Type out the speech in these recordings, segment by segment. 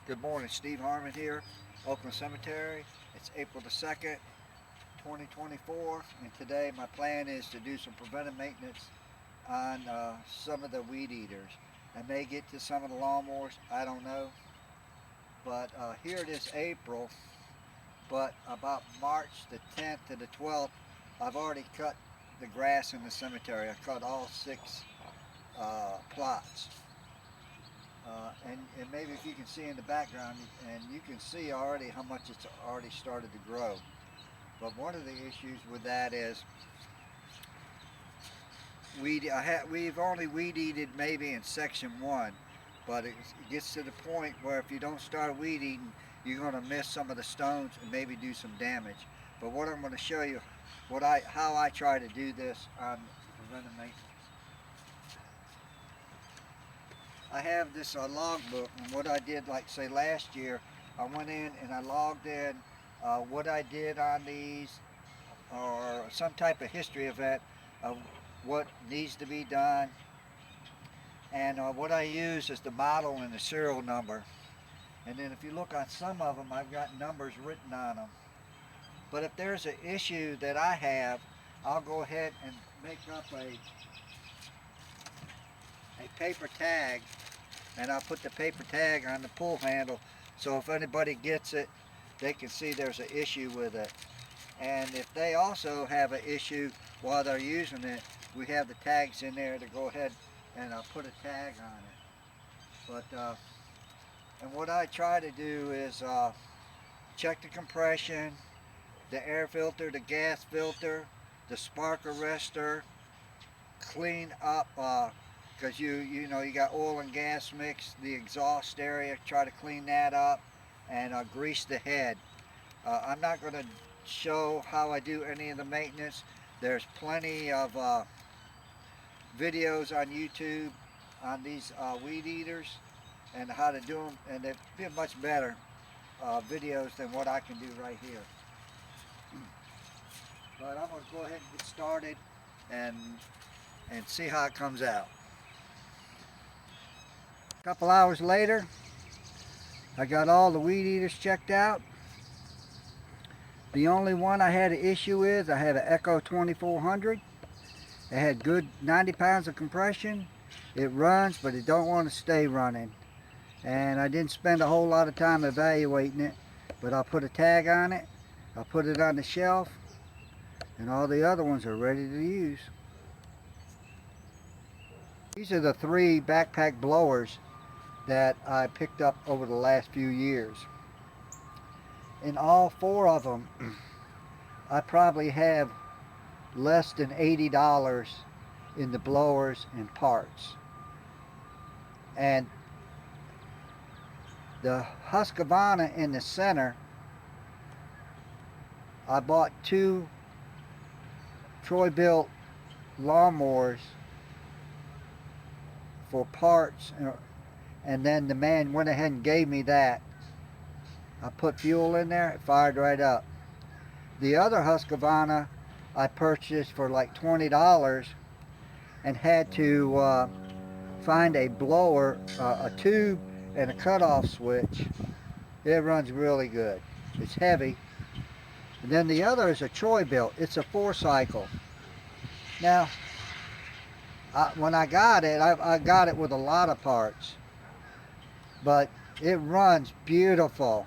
Good morning, Steve Harmon here, Oakland Cemetery. It's April the 2nd, 2024, and today my plan is to do some preventive maintenance on some of the weed eaters. I may get to some of the lawnmowers, I don't know, but here it is April, but about March the 10th to the 12th, I've already cut the grass in the cemetery. I cut all 6 plots. And maybe if you can see in the background, and you can see already how much it's already started to grow. But one of the issues with that is we've only weed eated maybe in section 1, but it gets to the point where if you don't start weed eating, you're going to miss some of the stones and maybe do some damage. But what I'm going to show you, how I try to do this on preventive maintenance. I have this log book, and what I did, like say last year, I went in and I logged in what I did on these, or some type of history event of what needs to be done, and what I use is the model and the serial number. And then if you look on some of them, I've got numbers written on them. But if there's an issue that I have, I'll go ahead and make up a paper tag, and I'll put the paper tag on the pull handle, so if anybody gets it, they can see there's an issue with it. And if they also have an issue while they're using it, we have the tags in there to go ahead and put a tag on it. But and what I try to do is check the compression, the air filter, the gas filter, the spark arrestor, clean up because you know you got oil and gas mix, the exhaust area, try to clean that up, and grease the head. I'm not going to show how I do any of the maintenance. There's plenty of videos on YouTube on these weed eaters and how to do them, and they've been much better videos than what I can do right here. But I'm going to go ahead and get started and see how it comes out. A couple hours later, I got all the weed eaters checked out. The only one I had an issue with, I had an Echo 2400. It had good 90 pounds of compression. It runs, but it don't want to stay running. And I didn't spend a whole lot of time evaluating it, but I'll put a tag on it. I'll put it on the shelf, and all the other ones are ready to use. These are the 3 backpack blowers that I picked up over the last few years. In all 4 of them, I probably have less than $80 in the blowers and parts. And the Husqvarna in the center, I bought 2 Troy-Bilt lawnmowers for parts, and then the man went ahead and gave me that. I put fuel in there, it fired right up. The other Husqvarna I purchased for like $20 and had to find a blower, a tube, and a cutoff switch. It runs really good. It's heavy. And then the other is a Troy-Bilt. It's a 4-cycle. Now, when I got it, I got it with a lot of parts, but it runs beautiful.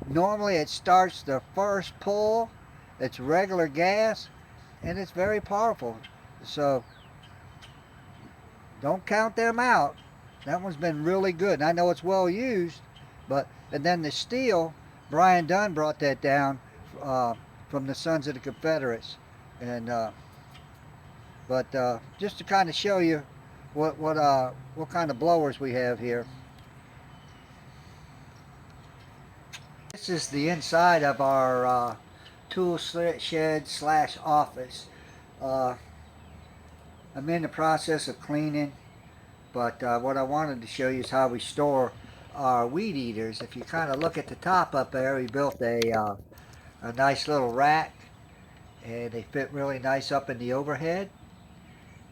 Normally it starts the first pull, it's regular gas, and it's very powerful. So don't count them out. That one's been really good. And I know it's well used, and then the steel, Brian Dunn brought that down from the Sons of the Confederates, and just to kind of show you what kind of blowers we have here. This is the inside of our tool shed slash office. I'm in the process of cleaning, but what I wanted to show you is how we store our weed eaters. If you kind of look at the top up there, we built a nice little rack, and they fit really nice up in the overhead.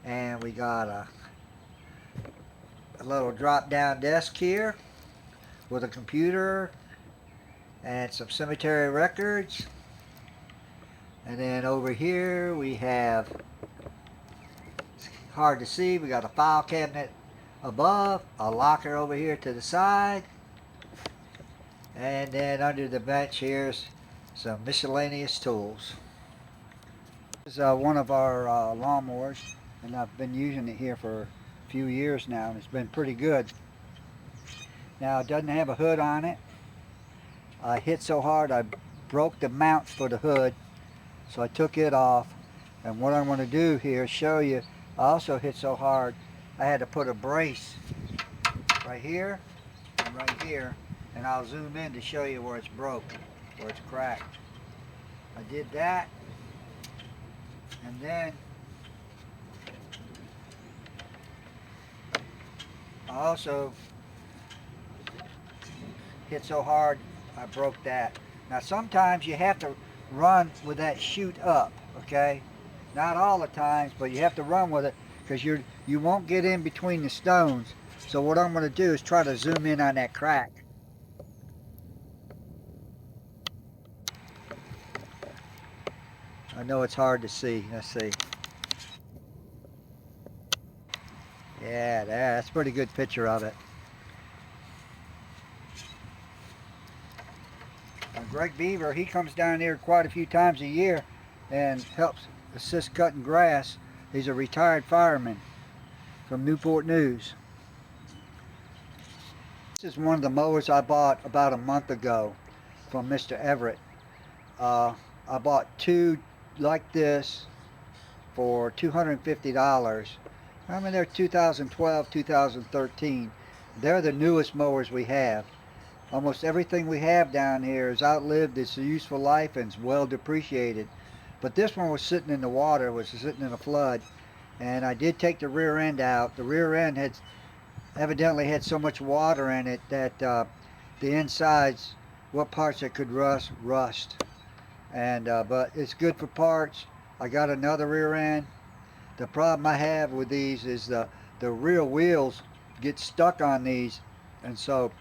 And we got a little drop down desk here with a computer and some cemetery records. And then over here we have, it's hard to see, we got a file cabinet above, a locker over here to the side, and then under the bench here's some miscellaneous tools. This is one of our lawnmowers, and I've been using it here for a few years now, and it's been pretty good. Now, it doesn't have a hood on it. I hit so hard I broke the mounts for the hood, so I took it off. And what I'm going to do here is show you, I also hit so hard I had to put a brace right here and right here, and I'll zoom in to show you where it's broke, where it's cracked. I did that, and then I also hit so hard I broke that. Now sometimes you have to run with that chute up, okay? Not all the times, but you have to run with it because you won't get in between the stones. So what I'm going to do is try to zoom in on that crack. I know it's hard to see. Let's see. Yeah, that's a pretty good picture of it. Greg Beaver, he comes down here quite a few times a year and helps assist cutting grass. He's a retired fireman from Newport News. This is one of the mowers I bought about a month ago from Mr. Everett. I bought two like this for $250. I mean, they're 2012, 2013. They're the newest mowers we have. Almost everything we have down here has outlived its useful life and is well depreciated. But this one was sitting in the water, was sitting in a flood, and I did take the rear end out. The rear end had evidently had so much water in it that the insides, what parts that could rust. And but it's good for parts. I got another rear end. The problem I have with these is the rear wheels get stuck on these, and so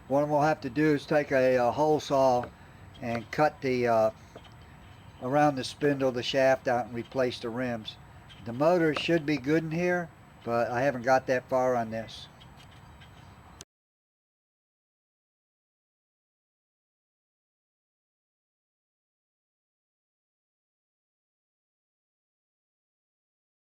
what we'll have to do is take a hole saw and cut the around the spindle, the shaft out, and replace the rims. The motor should be good in here, but I haven't got that far on this.